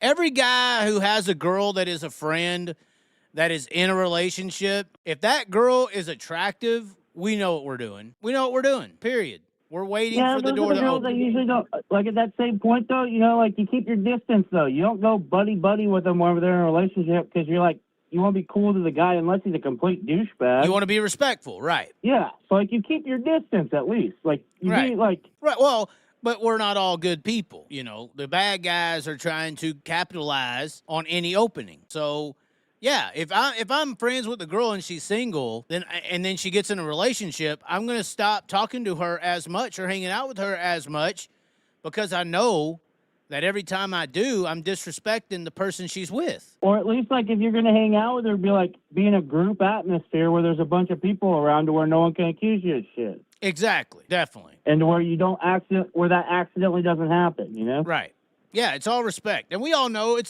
every guy who has a girl that is a friend that is in a relationship, if that girl is attractive, we know what we're doing. We know what we're doing, period. We're waiting for the door to open. That usually don't, like at that same point, though, like you keep your distance, though. You don't go buddy-buddy with them when they're in a relationship because you're like, you want to be cool to the guy unless he's a complete douchebag. You want to be respectful, right? Yeah. So, like, you keep your distance at least. Like, you right. be like... Right, well... But we're not all good people, The bad guys are trying to capitalize on any opening. So, yeah, if I'm friends with a girl and she's single, then she gets in a relationship, I'm going to stop talking to her as much or hanging out with her as much because I know that every time I do, I'm disrespecting the person she's with. Or at least, like, if you're going to hang out with her, be in a group atmosphere where there's a bunch of people around to where no one can accuse you of shit. Exactly, definitely. And where you don't where that accidentally doesn't happen, Right. Yeah, it's all respect. And we all know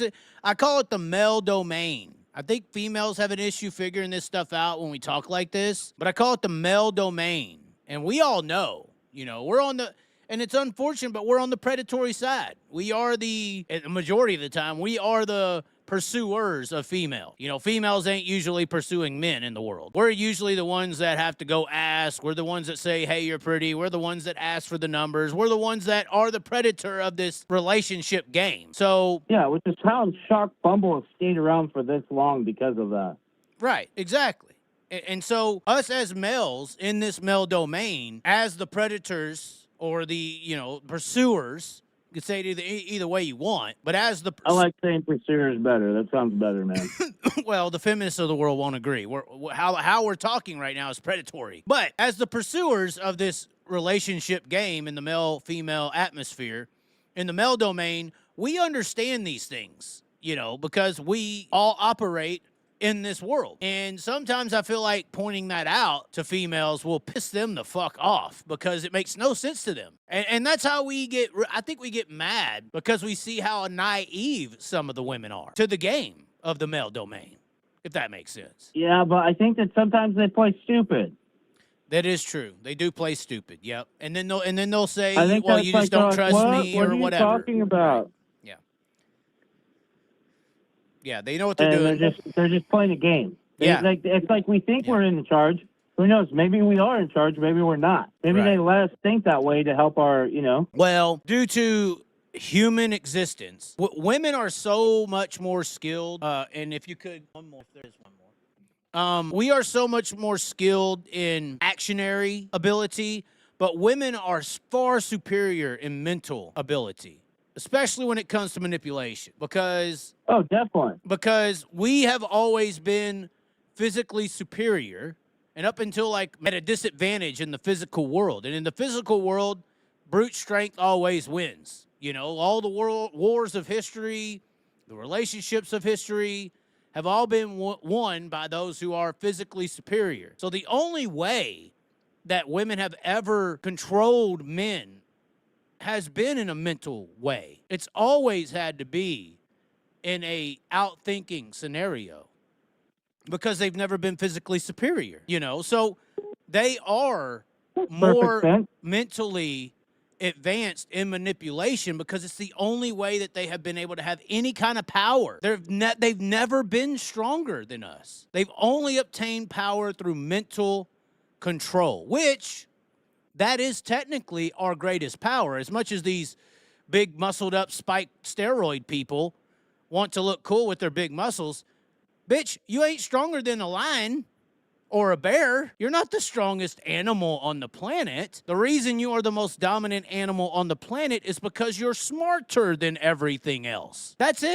I call it the male domain. I think females have an issue figuring this stuff out when we talk like this, but I call it the male domain. And we all know, we're on and it's unfortunate, but we're on the predatory side. We are the majority of the time, we are the pursuers of female. Females ain't usually pursuing men in the world. We're usually the ones that have to go ask. We're the ones that say, hey, you're pretty. We're the ones that ask for the numbers. We're the ones that are the predator of this relationship game. So yeah, which is how Shark Bumble has stayed around for this long because of that. Right, exactly. And so us as males in this male domain, as the predators or the, pursuers, you could say it either way you want, but as the... I like saying pursuers better. That sounds better, man. Well, the feminists of the world won't agree. How we're talking right now is predatory. But as the pursuers of this relationship game in the male-female atmosphere, in the male domain, we understand these things, because we all operate in this world. And sometimes I feel like pointing that out to females will piss them the fuck off because it makes no sense to them. And that's how I think we get mad because we see how naive some of the women are to the game of the male domain, if that makes sense. Yeah, but I think that sometimes they play stupid. That is true. They do play stupid. Yep. And then they'll say, well, you just don't trust me or whatever. What are you talking about? Right. Yeah, they know what they're doing. They're just playing a game. It's like we think we're in charge. Who knows? Maybe we are in charge. Maybe we're not. Maybe they let us think that way to help our, Well, due to human existence, women are so much more skilled. And if you could, one more, if there's one more. We are so much more skilled in actionary ability, but women are far superior in mental ability. Especially when it comes to manipulation, because... Oh, definitely. Because we have always been physically superior, and up until, at a disadvantage in the physical world. And in the physical world, brute strength always wins. All the world wars of history, the relationships of history, have all been won by those who are physically superior. So the only way that women have ever controlled men has been in a mental way. It's always had to be in a outthinking scenario because they've never been physically superior, So they are more mentally advanced in manipulation because it's the only way that they have been able to have any kind of power. They've never been stronger than us. They've only obtained power through mental control, which... that is technically our greatest power. As much as these big muscled up spiked steroid people want to look cool with their big muscles, bitch, you ain't stronger than a lion or a bear. You're not the strongest animal on the planet. The reason you are the most dominant animal on the planet is because you're smarter than everything else. That's it.